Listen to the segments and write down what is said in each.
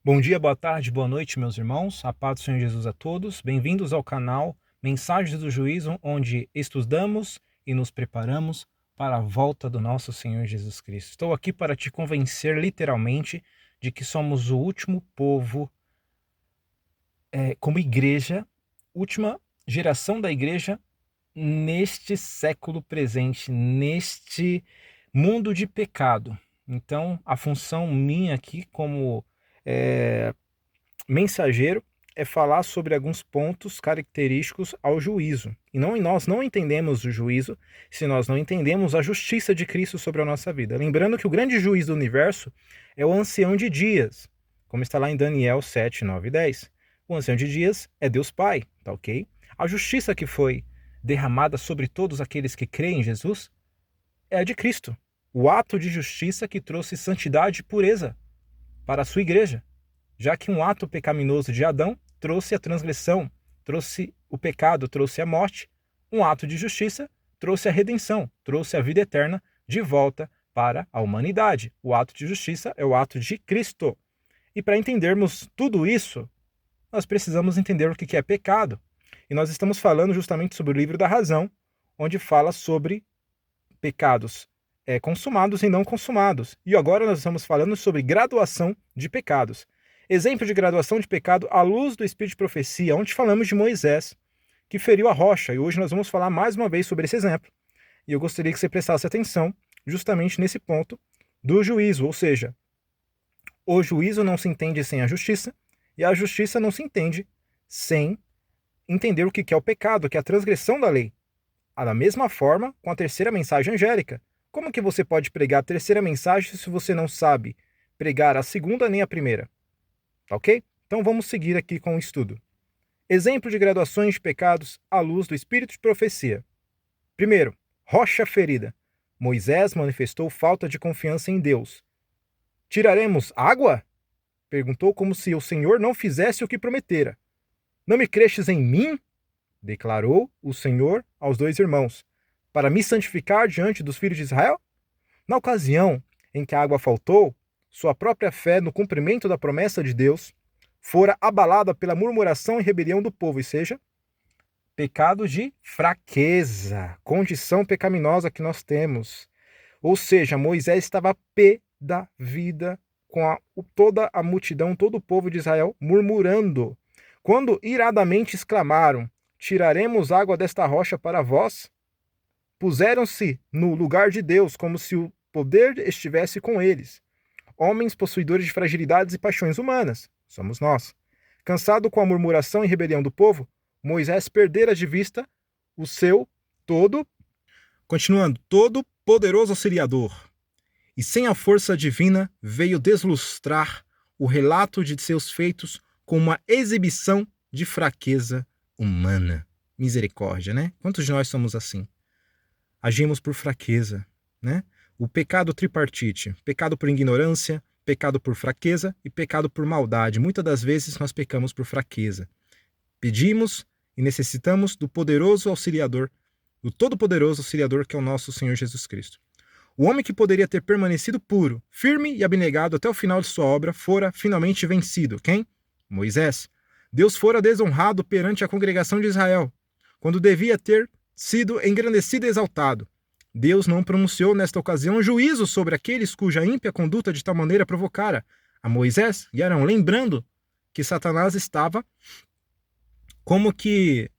Bom dia, boa tarde, boa noite, meus irmãos. A paz do Senhor Jesus a todos. Bem-vindos ao canal Mensagens do Juízo, onde estudamos e nos preparamos para a volta do nosso Senhor Jesus Cristo. Estou aqui para te convencer literalmente de que somos o último povo, como igreja, última geração da igreja neste século presente, neste mundo de pecado. Então, a função minha aqui como mensageiro é falar sobre alguns pontos característicos ao juízo. Nós não entendemos o juízo se nós não entendemos a justiça de Cristo sobre a nossa vida. Lembrando que o grande juiz do universo é o ancião de dias, como está lá em Daniel 7, 9 e 10. O ancião de dias é Deus Pai, tá ok? A justiça que foi derramada sobre todos aqueles que creem em Jesus é a de Cristo. O ato de justiça que trouxe santidade e pureza para a sua igreja, já que um ato pecaminoso de Adão trouxe a transgressão, trouxe o pecado, trouxe a morte, um ato de justiça trouxe a redenção, trouxe a vida eterna de volta para a humanidade. O ato de justiça é o ato de Cristo. E para entendermos tudo isso, nós precisamos entender o que é pecado. E nós estamos falando justamente sobre o livro da razão, onde fala sobre pecados consumados e não consumados. E agora nós estamos falando sobre graduação de pecados. Exemplo de graduação de pecado à luz do Espírito de Profecia, onde falamos de Moisés, que feriu a rocha. E hoje nós vamos falar mais uma vez sobre esse exemplo. E eu gostaria que você prestasse atenção justamente nesse ponto do juízo, ou seja, o juízo não se entende sem a justiça, e a justiça não se entende sem entender o que é o pecado, que é a transgressão da lei. Da mesma forma, com a terceira mensagem angélica. Como que você pode pregar a terceira mensagem se você não sabe pregar a segunda nem a primeira? Ok? Então vamos seguir aqui com o estudo. Exemplo de graduações de pecados à luz do Espírito de Profecia. Primeiro, rocha ferida. Moisés manifestou falta de confiança em Deus. Tiraremos água? Perguntou como se o Senhor não fizesse o que prometera. Não me crestes em mim? Declarou o Senhor aos dois irmãos, para me santificar diante dos filhos de Israel? Na ocasião em que a água faltou, sua própria fé no cumprimento da promessa de Deus fora abalada pela murmuração e rebelião do povo, ou seja, pecado de fraqueza, condição pecaminosa que nós temos. Ou seja, Moisés estava pé da vida com toda a multidão, todo o povo de Israel murmurando. Quando iradamente exclamaram: tiraremos água desta rocha para vós? Puseram-se no lugar de Deus, como se o poder estivesse com eles. Homens possuidores de fragilidades e paixões humanas, somos nós. Cansado com a murmuração e rebelião do povo, Moisés perdera de vista o seu todo poderoso auxiliador. E sem a força divina veio deslustrar o relato de seus feitos com uma exibição de fraqueza humana. Misericórdia, né? Quantos de nós somos assim? Agimos por fraqueza, né? O pecado tripartite, pecado por ignorância, pecado por fraqueza e pecado por maldade. Muitas das vezes nós pecamos por fraqueza. Pedimos e necessitamos do poderoso auxiliador, do todo-poderoso auxiliador que é o nosso Senhor Jesus Cristo. O homem que poderia ter permanecido puro, firme e abnegado até o final de sua obra, fora finalmente vencido. Quem? Moisés. Deus fora desonrado perante a congregação de Israel, quando devia ter sido engrandecido e exaltado. Deus não pronunciou nesta ocasião juízo sobre aqueles cuja ímpia conduta de tal maneira provocara a Moisés e Arão, lembrando que Satanás estava como que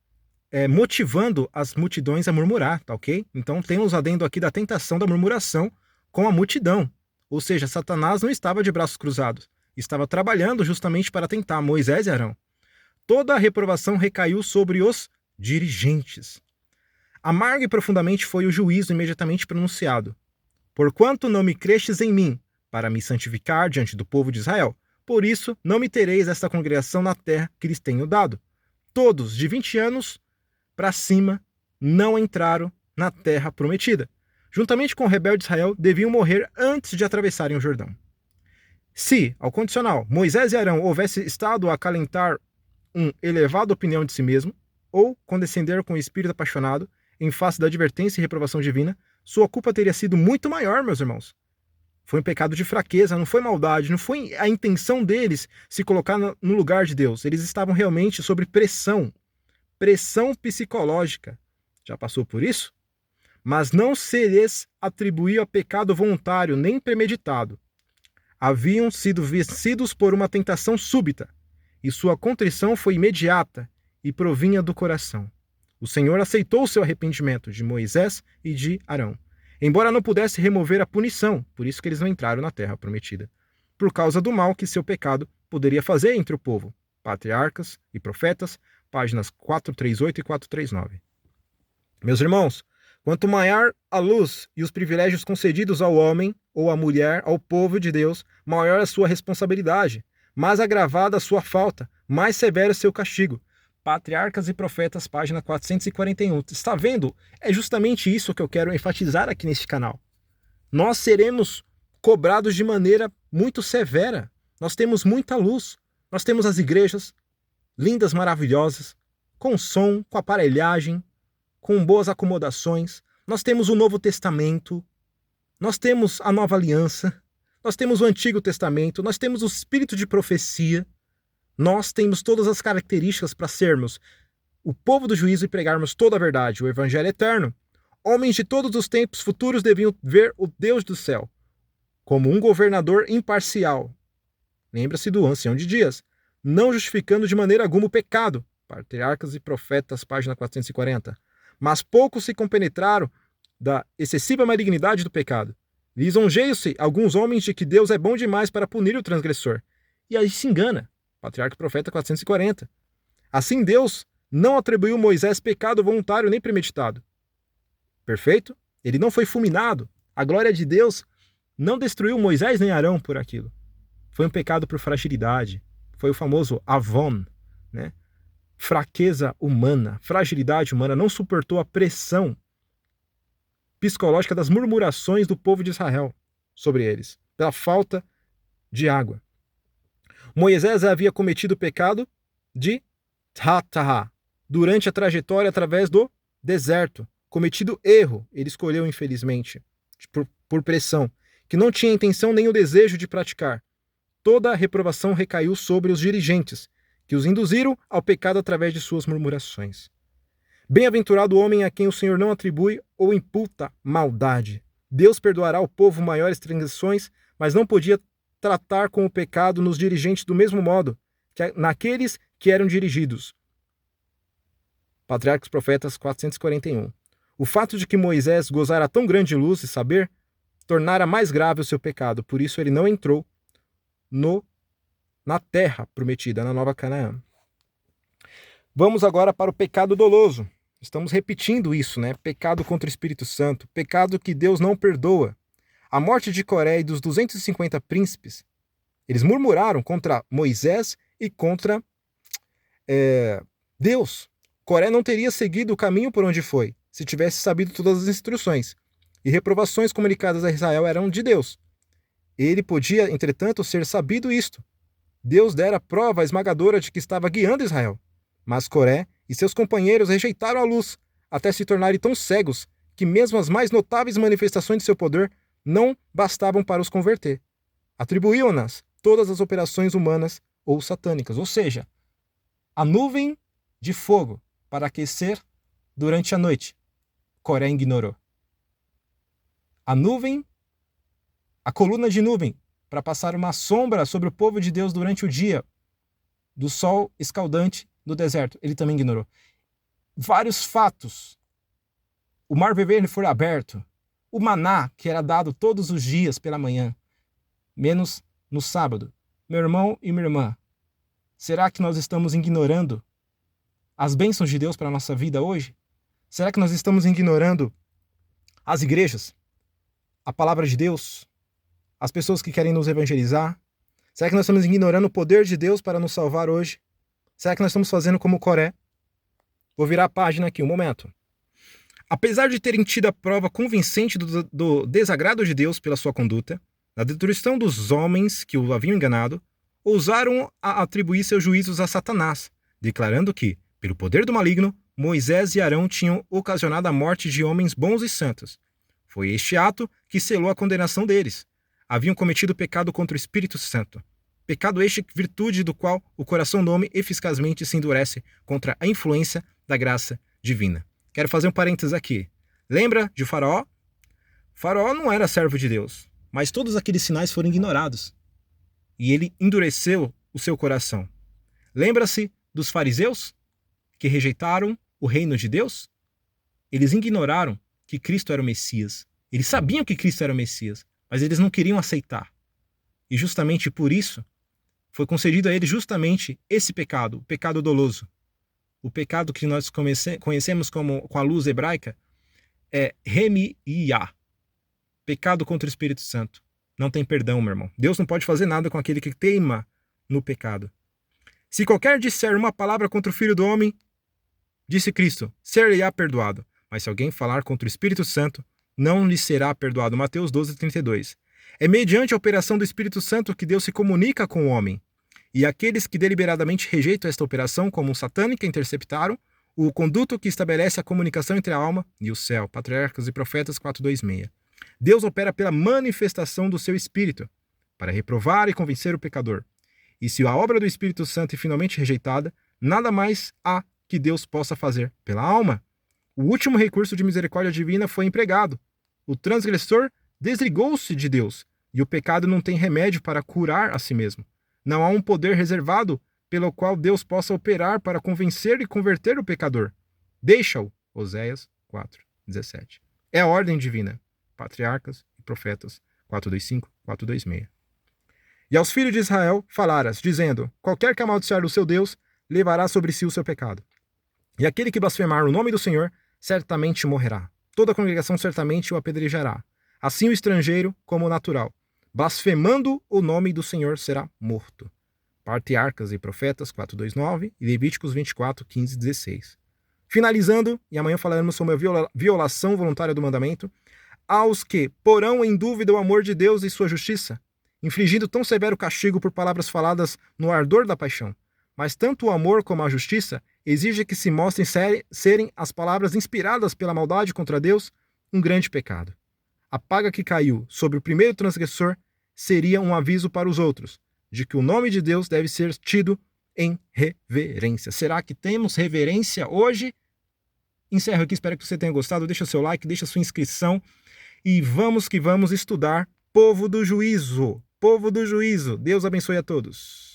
motivando as multidões a murmurar, tá ok? Então temos adendo aqui da tentação da murmuração com a multidão. Ou seja, Satanás não estava de braços cruzados, estava trabalhando justamente para tentar Moisés e Arão. Toda a reprovação recaiu sobre os dirigentes. Amargo e profundamente foi o juízo imediatamente pronunciado. Porquanto não me crestes em mim, para me santificar diante do povo de Israel, por isso não me tereis esta congregação na terra que lhes tenho dado. Todos de 20 anos para cima não entraram na terra prometida. Juntamente com o rebelde Israel, deviam morrer antes de atravessarem o Jordão. Se, ao condicional, Moisés e Arão houvessem estado a acalentar uma elevada opinião de si mesmo, ou condescender com o espírito apaixonado, em face da advertência e reprovação divina, sua culpa teria sido muito maior, meus irmãos. Foi um pecado de fraqueza, não foi maldade, não foi a intenção deles se colocar no lugar de Deus. Eles estavam realmente sob pressão psicológica. Já passou por isso? Mas não se lhes atribuía pecado voluntário nem premeditado. Haviam sido vencidos por uma tentação súbita, e sua contrição foi imediata e provinha do coração. O Senhor aceitou o seu arrependimento de Moisés e de Arão, embora não pudesse remover a punição, por isso que eles não entraram na terra prometida, por causa do mal que seu pecado poderia fazer entre o povo. Patriarcas e Profetas, páginas 438 e 439. Meus irmãos, quanto maior a luz e os privilégios concedidos ao homem ou à mulher, ao povo de Deus, maior a sua responsabilidade, mais agravada a sua falta, mais severo o seu castigo. Patriarcas e Profetas, página 441. Está vendo? É justamente isso que eu quero enfatizar aqui neste canal. Nós seremos cobrados de maneira muito severa. Nós temos muita luz. Nós temos as igrejas lindas, maravilhosas, com som, com aparelhagem, com boas acomodações. Nós temos o Novo Testamento, nós temos a Nova Aliança, nós temos o Antigo Testamento, nós temos o Espírito de profecia, nós temos todas as características para sermos o povo do juízo e pregarmos toda a verdade, o Evangelho eterno. Homens de todos os tempos futuros deviam ver o Deus do céu como um governador imparcial. Lembra-se do ancião de dias, não justificando de maneira alguma o pecado. Patriarcas e Profetas, página 440. Mas poucos se compenetraram da excessiva malignidade do pecado. Lisonjeiam-se alguns homens de que Deus é bom demais para punir o transgressor. E aí se engana. Patriarca e Profeta 440. Assim Deus não atribuiu a Moisés pecado voluntário nem premeditado. Perfeito? Ele não foi fulminado. A glória de Deus não destruiu Moisés nem Arão por aquilo. Foi um pecado por fragilidade. Foi o famoso avon, né? Fraqueza humana, fragilidade humana, não suportou a pressão psicológica das murmurações do povo de Israel sobre eles, pela falta de água. Moisés havia cometido o pecado de Tataha durante a trajetória através do deserto. Cometido erro, ele escolheu infelizmente, por pressão, que não tinha intenção nem o desejo de praticar. Toda a reprovação recaiu sobre os dirigentes, que os induziram ao pecado através de suas murmurações. Bem-aventurado o homem a quem o Senhor não atribui ou imputa maldade. Deus perdoará ao povo maiores transgressões, mas não podia tratar com o pecado nos dirigentes do mesmo modo que naqueles que eram dirigidos. Patriarcas e Profetas 441. O fato de que Moisés gozara tão grande luz e saber tornara mais grave o seu pecado, por isso ele não entrou na terra prometida, na Nova Canaã. Vamos agora para o pecado doloso. Estamos repetindo isso, né? Pecado contra o Espírito Santo, pecado que Deus não perdoa. A morte de Coré e dos 250 príncipes, eles murmuraram contra Moisés e contra Deus. Coré não teria seguido o caminho por onde foi, se tivesse sabido todas as instruções. E reprovações comunicadas a Israel eram de Deus. Ele podia, entretanto, ser sabido isto. Deus dera prova esmagadora de que estava guiando Israel. Mas Coré e seus companheiros rejeitaram a luz, até se tornarem tão cegos que mesmo as mais notáveis manifestações de seu poder não bastavam para os converter. Atribuíam-nas todas as operações humanas ou satânicas, ou seja, a nuvem de fogo para aquecer durante a noite. Coré ignorou. A coluna de nuvem para passar uma sombra sobre o povo de Deus durante o dia, do sol escaldante no deserto, ele também ignorou. Vários fatos. O mar vermelho foi aberto. O maná, que era dado todos os dias pela manhã, menos no sábado. Meu irmão e minha irmã, será que nós estamos ignorando as bênçãos de Deus para a nossa vida hoje? Será que nós estamos ignorando as igrejas, a palavra de Deus, as pessoas que querem nos evangelizar? Será que nós estamos ignorando o poder de Deus para nos salvar hoje? Será que nós estamos fazendo como Coré? Vou virar a página aqui, um momento. Apesar de terem tido a prova convincente do desagrado de Deus pela sua conduta, da destruição dos homens que o haviam enganado, ousaram atribuir seus juízos a Satanás, declarando que, pelo poder do maligno, Moisés e Arão tinham ocasionado a morte de homens bons e santos. Foi este ato que selou a condenação deles. haviam cometido pecado contra o Espírito Santo. Pecado este, virtude do qual o coração do homem eficazmente se endurece contra a influência da graça divina. Quero fazer um parênteses aqui. Lembra de Faraó? Faraó não era servo de Deus, mas todos aqueles sinais foram ignorados. E ele endureceu o seu coração. Lembra-se dos fariseus que rejeitaram o reino de Deus? Eles ignoraram que Cristo era o Messias. Eles sabiam que Cristo era o Messias, mas eles não queriam aceitar. E justamente por isso, foi concedido a eles justamente esse pecado, o pecado doloso. O pecado que nós conhecemos com a luz hebraica é remiyah, pecado contra o Espírito Santo. Não tem perdão, meu irmão. Deus não pode fazer nada com aquele que teima no pecado. Se qualquer disser uma palavra contra o Filho do Homem, disse Cristo, ser-lhe-á perdoado. Mas se alguém falar contra o Espírito Santo, não lhe será perdoado. Mateus 12:32. É mediante a operação do Espírito Santo que Deus se comunica com o homem. E aqueles que deliberadamente rejeitam esta operação como satânica interceptaram o conduto que estabelece a comunicação entre a alma e o céu. Patriarcas e Profetas 4:26. Deus opera pela manifestação do seu Espírito, para reprovar e convencer o pecador. E se a obra do Espírito Santo é finalmente rejeitada, nada mais há que Deus possa fazer pela alma. O último recurso de misericórdia divina foi empregado. O transgressor desligou-se de Deus, e o pecado não tem remédio para curar a si mesmo. Não há um poder reservado pelo qual Deus possa operar para convencer e converter o pecador. Deixa-o. Oséias 4:17. É a ordem divina. Patriarcas e Profetas 4:25, 4:26. E aos filhos de Israel falaras, dizendo, qualquer que amaldiçoar o seu Deus, levará sobre si o seu pecado. E aquele que blasfemar o nome do Senhor, certamente morrerá. Toda a congregação certamente o apedrejará. Assim o estrangeiro como o natural, blasfemando o nome do Senhor, será morto. Patriarcas e Profetas 4:29 e Levíticos 24:15-16. Finalizando, e amanhã falaremos sobre a violação voluntária do mandamento, aos que porão em dúvida o amor de Deus e sua justiça, infligindo tão severo castigo por palavras faladas no ardor da paixão. Mas tanto o amor como a justiça exige que se mostrem serem as palavras inspiradas pela maldade contra Deus um grande pecado. A paga que caiu sobre o primeiro transgressor seria um aviso para os outros, de que o nome de Deus deve ser tido em reverência. Será que temos reverência hoje? Encerro aqui, espero que você tenha gostado. Deixa seu like, deixa sua inscrição e vamos que vamos estudar Povo do Juízo. Povo do Juízo. Deus abençoe a todos.